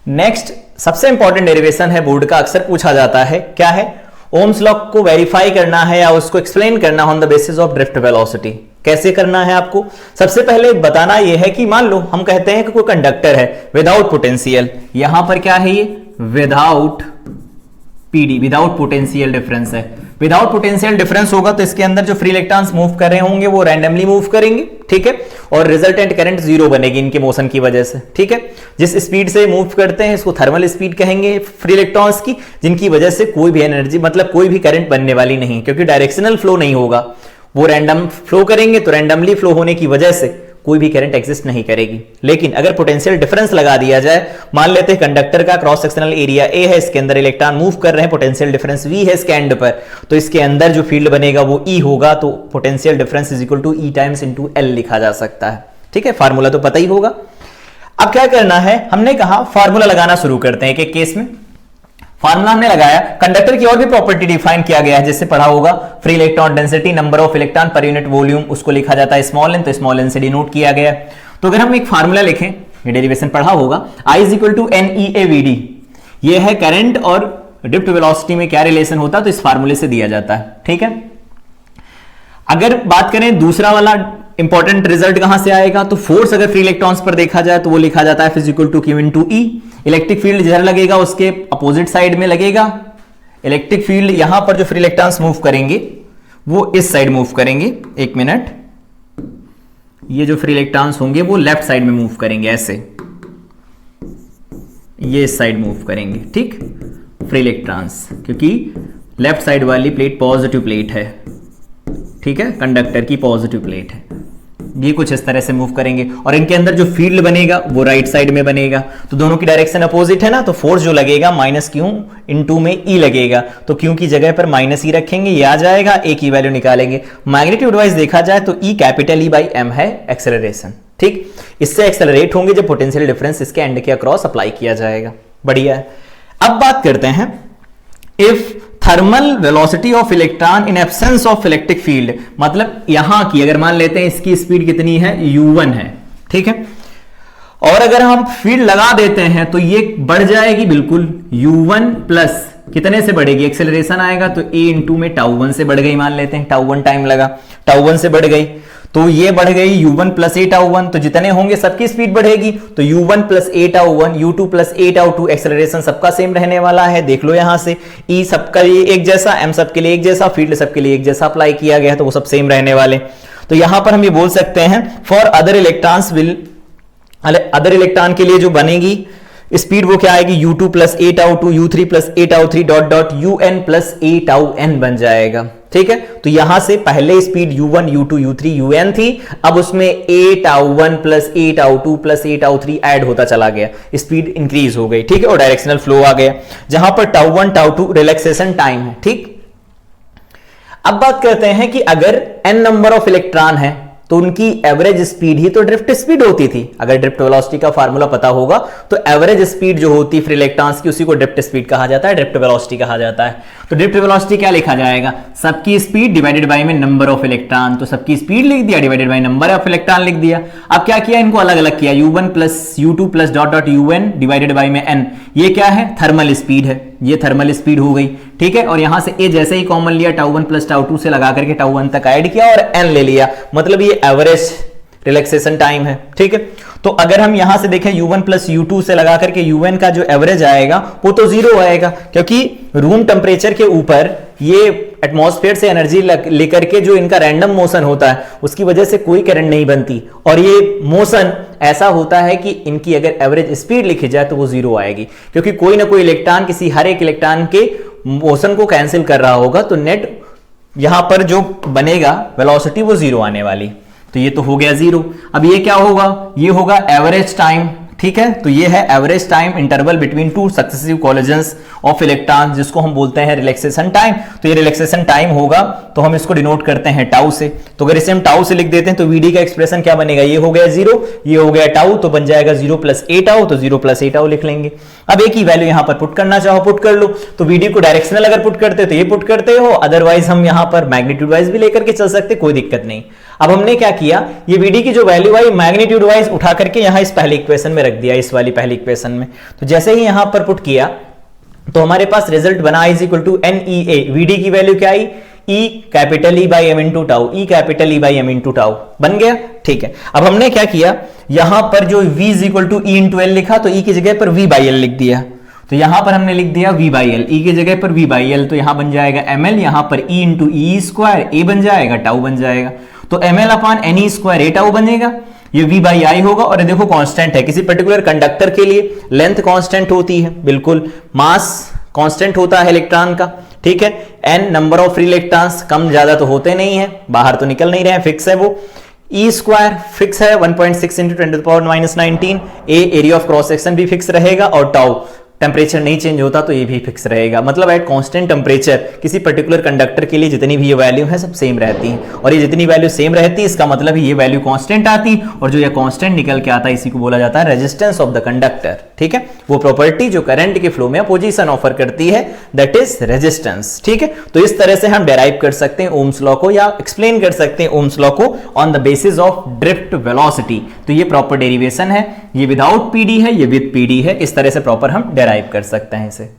Next सबसे important derivation है, board का अक्सर पूछा जाता है, क्या है? ओम्स लॉ को वेरीफाई करना है या उसको एक्सप्लेन करना on the basis of drift velocity. कैसे करना है आपको? सबसे पहले बताना यह है कि मान लो हम कहते हैं कि कोई कंडक्टर है विदाउट पोटेंशियल, यहां पर क्या है, ये without PD, without potential difference है। विदाउट पोटेंशियल डिफरेंस होगा तो इसके अंदर जो फ्री इलेक्ट्रॉन्स मूव कर रहे होंगे वो रैंडमली मूव करेंगे, ठीक है, और रिजल्टेंट करंट जीरो बनेगी इनके मोशन की वजह से, ठीक है। जिस स्पीड से मूव करते हैं इसको थर्मल स्पीड कहेंगे फ्री इलेक्ट्रॉन्स की, जिनकी वजह से कोई भी एनर्जी मतलब कोई भी करंट बनने वाली नहीं, क्योंकि डायरेक्शनल फ्लो नहीं होगा, वो रैंडम फ्लो करेंगे तो रैंडमली फ्लो होने की वजह से कोई भी करंट एग्जिस्ट नहीं करेगी। लेकिन अगर पोटेंशियल डिफरेंस लगा दिया जाए, मान लेते हैं कंडक्टर का क्रॉस सेक्शनल एरिया ए है, इसके अंदर इलेक्ट्रॉन मूव कर रहे हैं, पोटेंशियल डिफरेंस वी है इसके एंड पर, तो इसके अंदर जो फील्ड बनेगा वो ई होगा, तो potential difference is equal to E times into L लिखा जा सकता है, ठीक है। फार्मूला तो पता ही होगा। अब क्या करना है, हमने कहा फार्मूला लगाना शुरू करते हैं एक केस में। फार्मूला हमने लगाया, कंडक्टर की और भी प्रॉपर्टी डिफाइन किया गया है, जिससे पढ़ा होगा, free electron density, number of electron per unit volume, उसको लिखा जाता है स्मॉल एन, तो स्मॉल एन से डिनोट किया गया। तो अगर हम एक फार्मूला लिखें, ये डेरिवेशन पढ़ा होगा, I is equal to N E A V D, ये है करंट और ड्रिफ्ट वेलोसिटी में क्या रिलेशन होता है, तो इस फार्मूले से दिया जाता है, ठीक है। अगर बात करें दूसरा वाला इंपॉर्टेंट रिजल्ट कहां से आएगा, तो फोर्स अगर फ्री इलेक्ट्रॉन्स पर देखा जाए तो वो लिखा जाता है physical to Q into E. Electric field जिधर लगेगा उसके अपोजिट साइड में लगेगा। इलेक्ट्रिक फील्ड यहां पर जो फ्री इलेक्ट्रॉन्स मूव करेंगे वो इस साइड मूव करेंगे, एक मिनट, ये जो फ्री इलेक्ट्रॉन्स होंगे वो लेफ्ट साइड में मूव करेंगे, ऐसे ये इस साइड मूव करेंगे, ठीक, फ्री इलेक्ट्रॉन्स, क्योंकि लेफ्ट साइड वाली प्लेट पॉजिटिव प्लेट है, ठीक है, कंडक्टर की पॉजिटिव प्लेट है, ये कुछ इस तरह से मूव करेंगे और इनके अंदर जो फील्ड बनेगा वो राइट साइड में बनेगा। तो दोनों की डायरेक्शन अपोजिट है ना, तो फोर्स जो लगेगा माइनस क्यू इनटू में ई लगेगा, तो क्यू की जगह पर माइनस ई रखेंगे, ये आ जाएगा, ए की वैल्यू निकालेंगे। मैग्नीट्यूड वाइज देखा जाए तो E capital E by M है एक्सेलरेशन, ठीक, इससे एक्सेलरेट होंगे जब पोटेंशियल डिफरेंस इसके एंड के अक्रॉस अप्लाई किया जाएगा। बढ़िया है। अब बात करते हैं, if thermal velocity of electron in absence of electric field, मतलब यहां की अगर मान लेते हैं इसकी स्पीड कितनी है, u1 है, ठीक है, और अगर हम फील्ड लगा देते हैं तो ये बढ़ जाएगी बिल्कुल, u1 प्लस कितने से बढ़ेगी, एक्सेलरेशन आएगा तो a इंटू में टाउ1 से बढ़ गई, मान लेते हैं टाउ1 टाइम लगा, टाउ1 से बढ़ गई, तो ये बढ़ गई u1 प्लस ए टाउ1, तो जितने होंगे सबकी स्पीड बढ़ेगी, तो u1 प्लस ए टाउ1, u2 प्लस ए टाउ2, एक्सेलरेशन सबका सेम रहने वाला है, देख लो यहां से, e सबका लिए एक जैसा, m सबके लिए एक जैसा, फील्ड सबके लिए एक जैसा अप्लाई किया गया है, तो वो सब सेम रहने वाले। तो यहां पर हम ये बोल सकते हैं, for other electrons will, other electron के लिए जो बनेगी स्पीड वो क्या आएगी, u2 प्लस ए टाउ2, u3 प्लस ए टाउ3 डॉट डॉट un प्लस ए टाउ n बन जाएगा, ठीक है। तो यहां से पहले speed u1 u2 u3 un थी, अब उसमें a tau one plus a tau two plus a tau three add होता चला गया, स्पीड इंक्रीज हो गई, ठीक है, और डायरेक्शनल फ्लो आ गया, जहां पर टाउ1 टाउ2 रिलैक्सेशन टाइम है, ठीक। अब बात करते हैं कि अगर n नंबर ऑफ इलेक्ट्रॉन है तो उनकी एवरेज स्पीड ही तो ड्रिफ्ट स्पीड होती थी। अगर ड्रिफ्ट वेलोसिटी का फार्मूला पता होगा तो एवरेज स्पीड जो होती फ्री इलेक्ट्रॉन्स की उसी को ड्रिफ्ट स्पीड कहा जाता है, ड्रिफ्ट वेलोसिटी कहा जाता है। तो ड्रिफ्ट वेलोसिटी क्या लिखा जाएगा, सबकी स्पीड डिवाइडेड बाय में नंबर ऑफ इलेक्ट्रॉन, तो सबकी स्पीड लिख दिया divided by number of electron लिख दिया। अब क्या किया, इनको अलग अलग किया, u1 plus u2 plus dot dot un divided by में n, ये क्या है, थर्मल स्पीड है, ये थर्मल स्पीड हो गई, ठीक है। और यहां से a जैसे ही कॉमन लिया, टाउ1 प्लस टाउ2 से लगा करके टाउ1 तक ऐड किया और n ले लिया, मतलब ये एवरेज रिलैक्सेशन टाइम है, ठीक है। तो अगर हम यहां से देखें u1 प्लस u2 से लगा करके un का जो एवरेज आएगा वो तो जीरो आएगा, क्योंकि रूम टेम्परेचर के ऊपर ये एटमॉस्फेयर से एनर्जी लेकर के जो इनका रैंडम मोशन होता है उसकी वजह से कोई करंट नहीं बनती, और ये मोशन ऐसा होता है कि इनकी अगर एवरेज स्पीड लिखी जाए तो वो जीरो आएगी, क्योंकि कोई ना कोई इलेक्ट्रॉन किसी हर एक इलेक्ट्रॉन के मोशन को कैंसिल कर रहा होगा, तो नेट यहां पर जो बनेगा वेलोसिटी वो जीरो आने वाली। तो ये तो हो गया जीरो। अब ये क्या होगा, ये होगा एवरेज टाइम, ठीक है। तो ये है average time interval between two successive collisions of electron, जिसको हम बोलते हैं रिलैक्सेशन टाइम। तो ये रिलैक्सेशन टाइम होगा तो हम इसको डिनोट करते हैं टाउ से। तो अगर इसे हम टाउ से लिख देते हैं तो वीडी का एक्सप्रेशन क्या बनेगा, ये हो गया जीरो, ये हो गया टाउ, तो बन जाएगा 0 प्लस ए टाउ, तो 0 प्लस ए टाउ लिख लेंगे। अब एक ही वैल्यू यहां पर पुट करना चाहो पुट कर लो, तो वीडी को डायरेक्शनल अगर पुट करते तो ये पुट करते हो, अदरवाइज हम यहां पर मैग्नीट्यूड वाइज भी लेकर के चल सकते, कोई दिक्कत नहीं। अब हमने क्या किया, ये Vd की जो वैल्यू आई मैग्नीट्यूड वाइज उठा करके यहां इस पहले इक्वेशन में रख दिया, इस वाली पहली इक्वेशन में। तो जैसे ही यहां पर पुट किया तो हमारे पास रिजल्ट बना I equal to NEA, Vd की वैल्यू क्या आई, E capital E by M into tau, E capital E by M into tau बन गया। ठीक है, अब हमने क्या किया, यहां पर जो V is equal to E into L लिखा तो E की जगह पर V बाई एल लिख दिया। तो यहां पर हमने लिख दिया V बाई एल, E की जगह पर V बाई एल, तो यहां बन जाएगा ml, यहां पर E into E square, A बन जाएगा, टाउ बन जाएगा, तो ml upon an E square A tau बनेगा। ये V बाई आई होगा और देखो कांस्टेंट है, किसी पर्टिकुलर कंडक्टर के लिए लेंथ कांस्टेंट होती है, बिल्कुल मास कांस्टेंट होता है इलेक्ट्रॉन का। ठीक है, n number of free electrons, कम ज्यादा तो होते नहीं है, बाहर तो निकल नहीं रहे हैं, फिक्स है वो। ई स्क्वायर फिक्स है 1.6 into 10 to the power -19, A area of cross section भी फिक्स रहेगा, और टाउ टेम्परेचर नहीं चेंज होता तो ये भी फिक्स रहेगा। मतलब एट कांस्टेंट टेम्परेचर किसी पर्टिकुलर कंडक्टर के लिए जितनी भी ये वैल्यू है सब सेम रहती है, और ये जितनी वैल्यू सेम रहती है इसका मतलब ये वैल्यू कांस्टेंट आती, और जो ये कांस्टेंट निकल के आता है इसी को बोला जाता है रेजिस्टेंस ऑफ द कंडक्टर। ठीक है, वो प्रॉपर्टी जो करंट के फ्लो में पोजीशन ऑफर करती है दैट इज रेजिस्टेंस। ठीक है, तो इस तरह से हम डेराइव कर सकते हैं ओम्स लॉ को, या एक्सप्लेन कर सकते हैं ओम्स लॉ को on the basis of drift velocity. तो ये प्रॉपर डेरिवेशन है, ये विदाउट पीडी है, ये विद पीडी है, इस तरह से प्रॉपर हम डेराइव कर सकते हैं इसे।